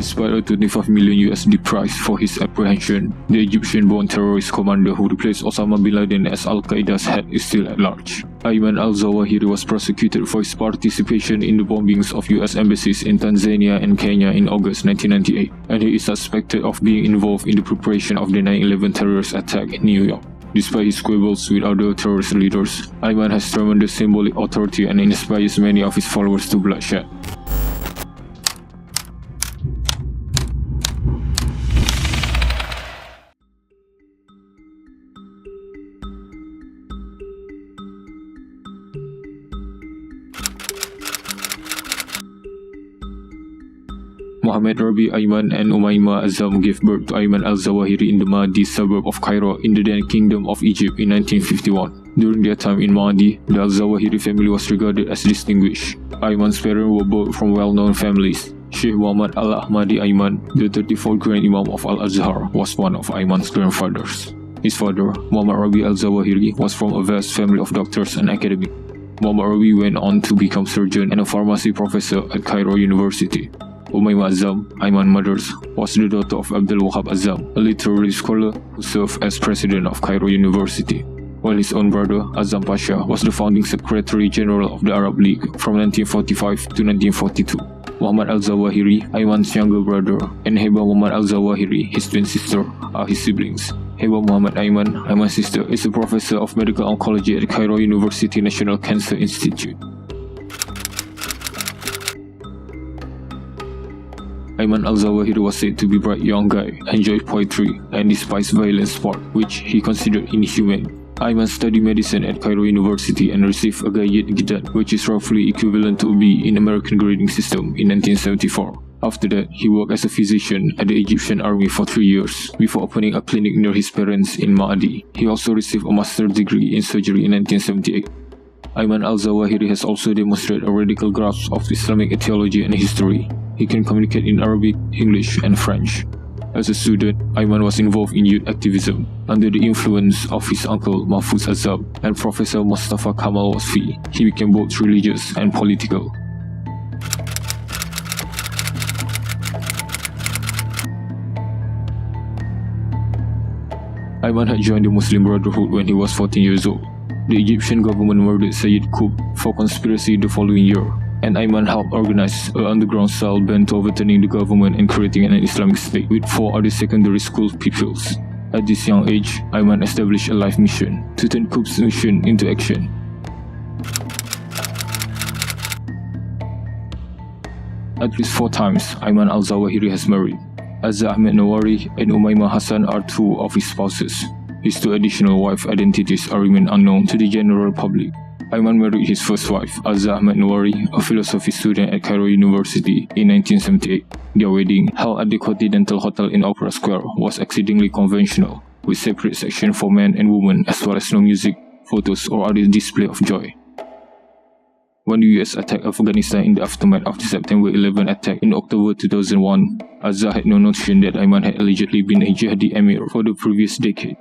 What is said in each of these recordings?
Despite a $25 million USD price for his apprehension, the Egyptian-born terrorist commander who replaced Osama bin Laden as Al-Qaeda's head is still at large. Ayman Al-Zawahiri was prosecuted for his participation in the bombings of US embassies in Tanzania and Kenya in August 1998, and he is suspected of being involved in the preparation of the 9/11 terrorist attack in New York. Despite his squabbles with other terrorist leaders, Ayman has tremendous symbolic authority and inspires many of his followers to bloodshed. Muhammad Rabi Ayman and Umaymah Azam gave birth to Ayman Al-Zawahiri in the Mahdi suburb of Cairo in the then Kingdom of Egypt in 1951. During their time in Mahdi, the Al-Zawahiri family was regarded as distinguished. Ayman's parents were both from well-known families. Sheikh Muhammad Al-Ahmadi Ayman, the 34th Grand Imam of Al-Azhar, was one of Ayman's grandfathers. His father, Muhammad Rabi Al-Zawahiri, was from a vast family of doctors and academics. Muhammad Rabi went on to become surgeon and a pharmacy professor at Cairo University. Umaymah Azam, Ayman's mother, was the daughter of Abdul Wahab Azam, a literary scholar who served as president of Cairo University, while his own brother, Azam Pasha, was the founding Secretary General of the Arab League from 1945 to 1942. Muhammad Al-Zawahiri, Ayman's younger brother, and Heba Muhammad Al-Zawahiri, his twin sister, are his siblings. Heba Muhammad Ayman, Ayman's sister, is a professor of medical oncology at Cairo University National Cancer Institute. Ayman Al-Zawahiri was said to be a bright young guy, enjoyed poetry, and despised violent sport, which he considered inhumane. Ayman studied medicine at Cairo University and received a Gayyid Gidad, which is roughly equivalent to a B in American grading system, in 1974. After that, he worked as a physician at the Egyptian army for 3 years, before opening a clinic near his parents in Mahdi. He also received a master's degree in surgery in 1978. Ayman Al-Zawahiri has also demonstrated a radical grasp of Islamic theology and history. He can communicate in Arabic, English, and French. As a student, Ayman was involved in youth activism. Under the influence of his uncle Mahfouz Azab and Professor Mustafa Kamal Wasfi, he became both religious and political. Ayman had joined the Muslim Brotherhood when he was 14 years old. The Egyptian government murdered Sayyid Qutb for conspiracy the following year, and Ayman helped organize an underground-style band to overturning the government and creating an Islamic state with 4 other secondary school pupils. At this young age, Ayman established a life mission to turn Qutb's mission into action. At least 4 times, Ayman Al-Zawahiri has married. Azza Ahmed Nawari and Umaymah Hassan are 2 of his spouses. His 2 additional wife identities are remain unknown to the general public. Ayman married his first wife, Azza Ahmed Nawari, a philosophy student at Cairo University, in 1978. Their wedding, held at the Continental Hotel in Opera Square, was exceedingly conventional, with separate sections for men and women as well as no music, photos or other display of joy. When the US attacked Afghanistan in the aftermath of the September 11 attack in October 2001, Azza had no notion that Ayman had allegedly been a jihadi emir for the previous decade.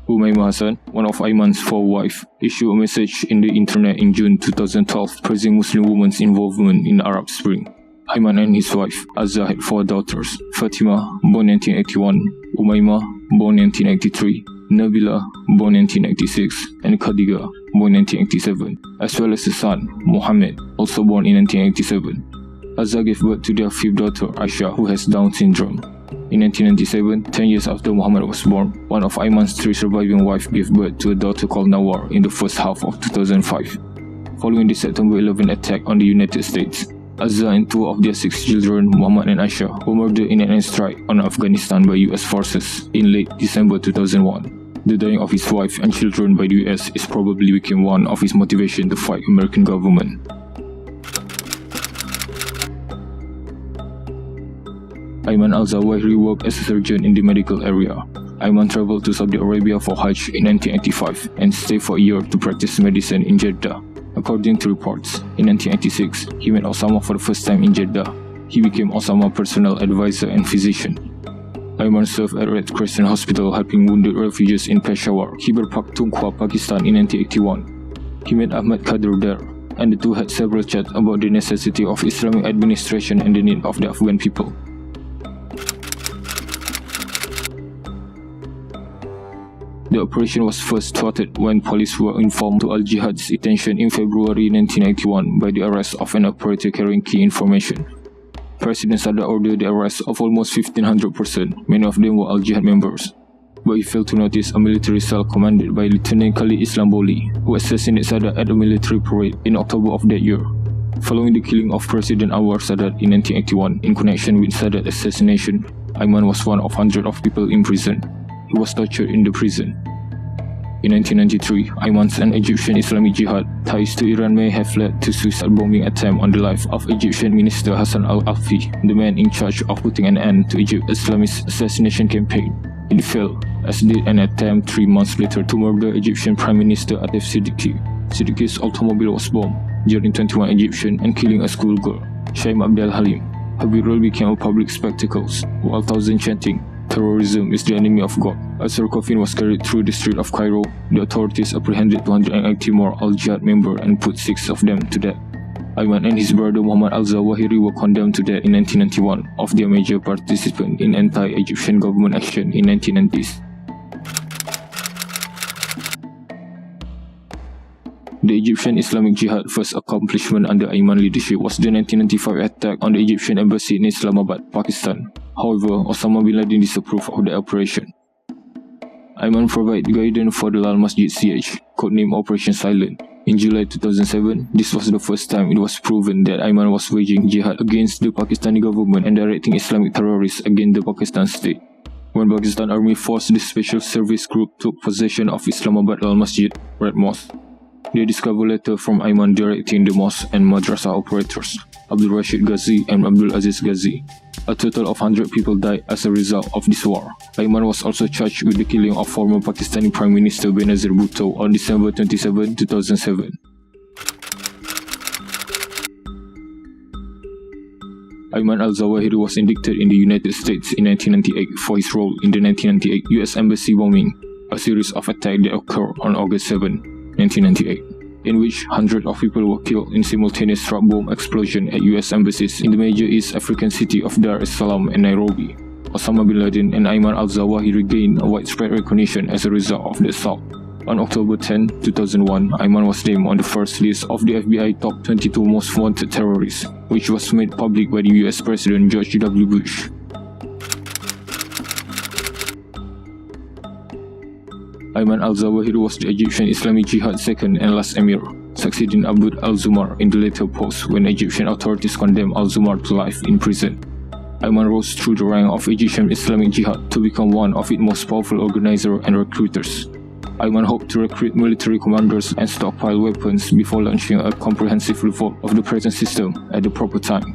Umaymah Hassan, one of Ayman's 4 wives, issued a message in the internet in June 2012 praising Muslim women's involvement in Arab Spring. Ayman and his wife, Azza, had 4 daughters: Fatima, born 1981, Umaymah, born 1983, Nabila, born 1986, and Khadija, born 1987, as well as a son, Muhammad, also born in 1987. Azza gave birth to their 5th daughter, Aisha, who has Down syndrome. In 1997, 10 years after Muhammad was born, one of Ayman's 3 surviving wives gave birth to a daughter called Nawar in the first half of 2005. Following the September 11 attack on the United States, Azza and 2 of their 6 children, Muhammad and Aisha, were murdered in an airstrike on Afghanistan by US forces in late December 2001. The dying of his wife and children by the US is probably became one of his motivation to fight American government. Ayman Al-Zawahiri worked as a surgeon in the medical area. Ayman traveled to Saudi Arabia for Hajj in 1985 and stayed for a year to practice medicine in Jeddah. According to reports, in 1986, he met Osama for the first time in Jeddah. He became Osama's personal advisor and physician. Ayman served at Red Crescent Hospital helping wounded refugees in Peshawar, Khyber Pakhtunkhwa, Pakistan in 1981. He met Ahmad Kadir there, and the two had several chats about the necessity of Islamic administration and the need of the Afghan people. The operation was first thwarted when police were informed to Al-Jihad's attention in February 1991 by the arrest of an operator carrying key information. President Sadat ordered the arrest of almost 1,500 persons, many of them were Al-Jihad members. But he failed to notice a military cell commanded by Lieutenant Khalid Islamboli, who assassinated Sadat at a military parade in October of that year. Following the killing of President Anwar Sadat in 1981 in connection with Sadat assassination, Ayman was one of hundreds of people in prison. He was tortured in the prison. In 1993, Ayman's and Egyptian Islamic Jihad ties to Iran may have led to suicide bombing attempt on the life of Egyptian Minister Hassan al-Alfi, the man in charge of putting an end to Egypt's Islamist assassination campaign. It failed, as did an attempt 3 months later to murder Egyptian Prime Minister Atif Siddiqui. Siddiqui's automobile was bombed, killing 21 Egyptians and killing a schoolgirl, Shaim Abdel Halim. Her burial became a public spectacle, while thousands chanting, "Terrorism is the enemy of God." As her coffin was carried through the street of Cairo, the authorities apprehended 280 more Al-Jihad members and put 6 of them to death. Ayman and his brother Ayman Al-Zawahiri were condemned to death in 1991 of their major participant in anti-Egyptian government action in 1990s. The Egyptian Islamic Jihad first accomplishment under Ayman leadership was the 1995 attack on the Egyptian embassy in Islamabad, Pakistan. However, Osama bin Laden disapproved of the operation. Ayman provided guidance for the Lal Masjid siege, codenamed Operation Silent. In July 2007, this was the first time it was proven that Ayman was waging jihad against the Pakistani government and directing Islamic terrorists against the Pakistan state. When Pakistan Army Force, the Special Service Group, took possession of Islamabad Al Masjid, Red Mosque, they discovered a letter from Ayman directing the mosque and madrasa operators, Abdul Rashid Ghazi and Abdul Aziz Ghazi. A total of 100 people died as a result of this war. Ayman was also charged with the killing of former Pakistani Prime Minister Benazir Bhutto on December 27, 2007. Ayman Al-Zawahiri was indicted in the United States in 1998 for his role in the 1998 US Embassy bombing, a series of attacks that occurred on August 7, 1998, in which hundreds of people were killed in simultaneous truck bomb explosion at US embassies in the major East African city of Dar es Salaam and Nairobi. Osama bin Laden and Ayman Al-Zawahiri gained a widespread recognition as a result of the assault. On October 10, 2001, Ayman was named on the first list of the FBI top 22 most wanted terrorists, which was made public by the US President George W. Bush. Ayman Al-Zawahiri was the Egyptian Islamic Jihad's second and last emir, succeeding Abd al-Zumar in the later post when Egyptian authorities condemned al-Zumar to life in prison. Ayman rose through the rank of Egyptian Islamic Jihad to become one of its most powerful organizers and recruiters. Ayman hoped to recruit military commanders and stockpile weapons before launching a comprehensive revolt of the present system at the proper time.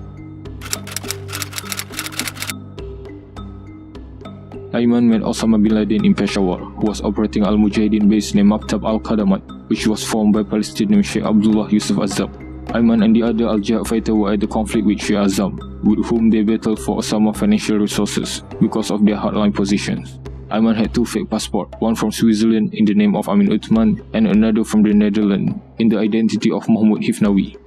Ayman met Osama bin Laden in Peshawar, who was operating Al-Mujahideen base named Maktab Al-Khadamat, which was formed by Palestinian Sheikh Abdullah Yusuf Azzam. Ayman and the other Al-Jihad fighters were at the conflict with Sheikh Azzam, with whom they battled for Osama financial resources because of their hardline positions. Ayman had 2 fake passports, one from Switzerland in the name of Amin Uthman and another from the Netherlands in the identity of Mahmoud Hifnawi.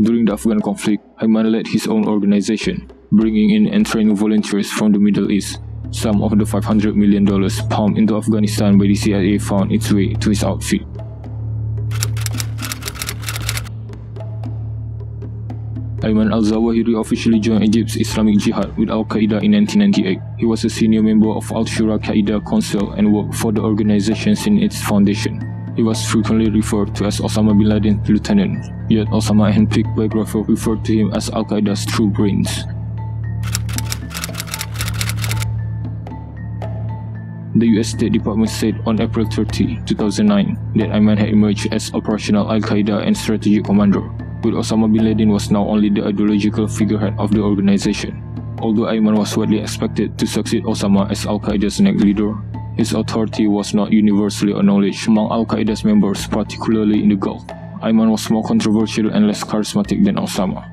During the Afghan conflict, Ayman led his own organization, bringing in and training volunteers from the Middle East. Some of the $500 million pumped into Afghanistan by the CIA found its way to his outfit. Ayman Al-Zawahiri officially joined Egypt's Islamic Jihad with Al-Qaeda in 1998. He was a senior member of Al-Shura Qaeda Council and worked for the organization since its foundation. He was frequently referred to as Osama bin Laden's lieutenant, yet Osama handpicked biographers referred to him as Al-Qaeda's true brains. The US State Department said on April 30, 2009 that Ayman had emerged as operational Al-Qaeda and strategic commander, but Osama bin Laden was now only the ideological figurehead of the organization. Although Ayman was widely expected to succeed Osama as Al-Qaeda's next leader, his authority was not universally acknowledged among Al-Qaeda's members, particularly in the Gulf. Ayman was more controversial and less charismatic than Osama.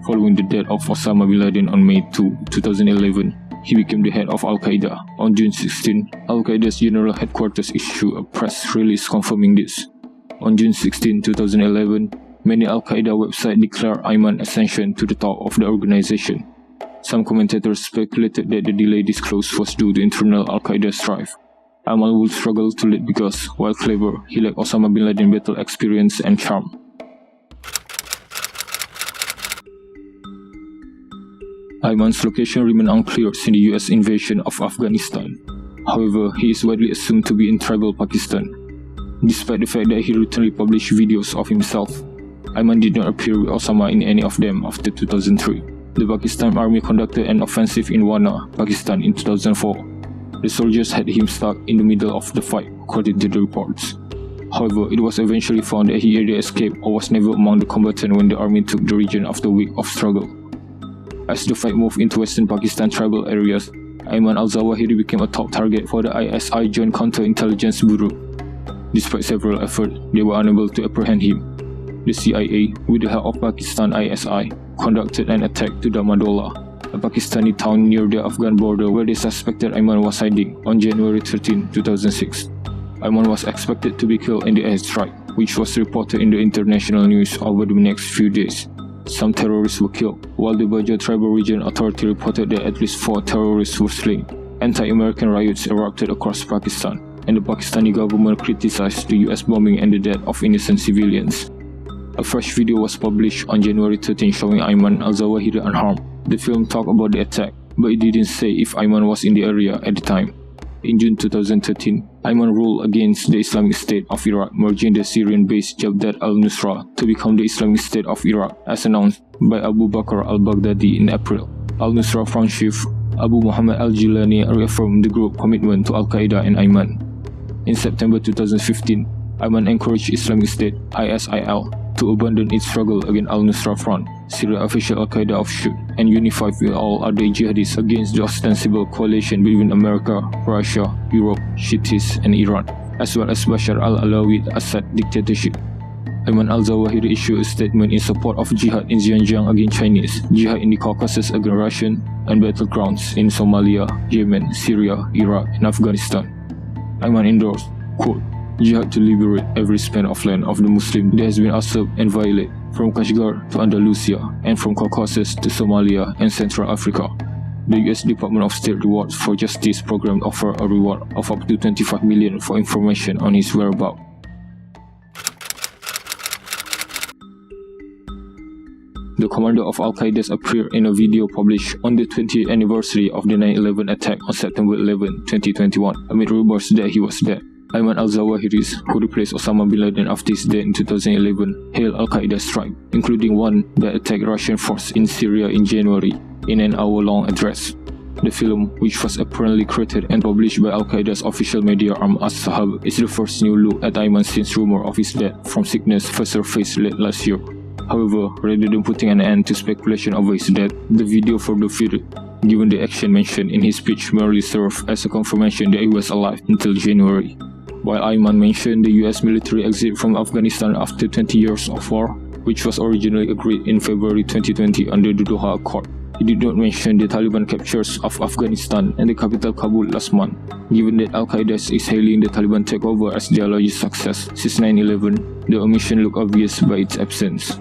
Following the death of Osama bin Laden on May 2, 2011, he became the head of Al-Qaeda. On June 16, Al-Qaeda's general headquarters issued a press release confirming this. On June 16, 2011, many Al-Qaeda websites declared Ayman's ascension to the top of the organization. Some commentators speculated that the delayed disclosure was due to internal Al-Qaeda strife. Ayman would struggle to lead because, while clever, he lacked Osama bin Laden battle experience and charm. Ayman's location remained unclear since the US invasion of Afghanistan. However, he is widely assumed to be in tribal Pakistan. Despite the fact that he routinely published videos of himself, Ayman did not appear with Osama in any of them after 2003. The Pakistan Army conducted an offensive in Wana, Pakistan in 2004. The soldiers had him stuck in the middle of the fight, according to the reports. However, it was eventually found that he either escaped or was never among the combatants when the army took the region after a week of struggle. As the fight moved into western Pakistan tribal areas, Ayman Al-Zawahiri became a top target for the ISI Joint Counterintelligence Bureau. Despite several efforts, they were unable to apprehend him. The CIA, with the help of Pakistan ISI, conducted an attack to Damadola, a Pakistani town near the Afghan border where they suspected Ayman was hiding, on January 13, 2006. Ayman was expected to be killed in the airstrike, which was reported in the international news over the next few days. Some terrorists were killed, while the Baja Tribal Region Authority reported that at least 4 terrorists were slain. Anti-American riots erupted across Pakistan, and the Pakistani government criticized the US bombing and the death of innocent civilians. A fresh video was published on January 13 showing Ayman Al-Zawahiri unharmed. The film talked about the attack, but it didn't say if Ayman was in the area at the time. In June 2013, Ayman ruled against the Islamic State of Iraq, merging the Syrian-based Jabhat al-Nusra to become the Islamic State of Iraq, as announced by Abu Bakr al-Baghdadi in April. Al-Nusra front chief Abu Muhammad al-Jilani reaffirmed the group's commitment to Al-Qaeda and Ayman. In September 2015, Ayman encouraged Islamic State (ISIL) to abandon its struggle against Al-Nusra Front, Syria official Al-Qaeda offshoot, and unify with all other jihadists against the ostensible coalition between America, Russia, Europe, Shiites, and Iran, as well as Bashar al-Alawi Assad dictatorship. Ayman Al-Zawahiri issued a statement in support of jihad in Xinjiang against Chinese, jihad in the Caucasus against Russian, and battlegrounds in Somalia, Yemen, Syria, Iraq, and Afghanistan. Ayman endorsed, quote, "Jihad to liberate every span of land of the Muslim that has been usurped and violated, from Kashgar to Andalusia, and from Caucasus to Somalia and Central Africa." The US Department of State Rewards for Justice program offered a reward of up to $25 million for information on his whereabouts. The commander of Al-Qaeda appeared in a video published on the 20th anniversary of the 9/11 attack on September 11, 2021, amid rumors that he was dead. Ayman Al-Zawahiri, who replaced Osama bin Laden after his death in 2011, hailed Al-Qaeda's strike, including one that attacked Russian forces in Syria in January, in an hour-long address. The film, which was apparently created and published by Al-Qaeda's official media arm As-Sahab, is the first new look at Ayman since rumors of his death from sickness first surfaced late last year. However, rather than putting an end to speculation over his death, the video further furthered, given the action mentioned in his speech merely served as a confirmation that he was alive until January. While Ayman mentioned the US military exit from Afghanistan after 20 years of war, which was originally agreed in February 2020 under the Doha Accord, he did not mention the Taliban captures of Afghanistan and the capital Kabul last month. Given that Al-Qaeda is hailing the Taliban takeover as their largest success since 9/11, the omission looked obvious by its absence.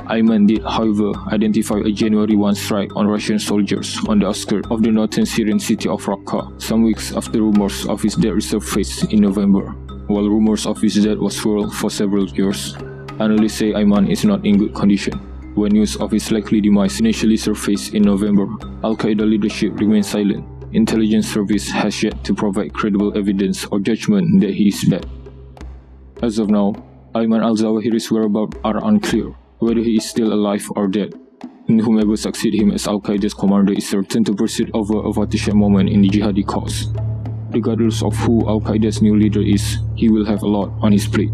Ayman did, however, identify a January 1 strike on Russian soldiers on the outskirts of the northern Syrian city of Raqqa, some weeks after rumors of his death resurfaced in November. While rumors of his death was swirled for several years, analysts say Ayman is not in good condition. When news of his likely demise initially surfaced in November, Al-Qaeda leadership remained silent. Intelligence service has yet to provide credible evidence or judgment that he is dead. As of now, Ayman Al-Zawahiri's whereabouts are unclear, whether he is still alive or dead, and whomever succeeds him as Al-Qaeda's commander is certain to proceed over a watershed moment in the jihadi cause. Regardless of who Al-Qaeda's new leader is, he will have a lot on his plate.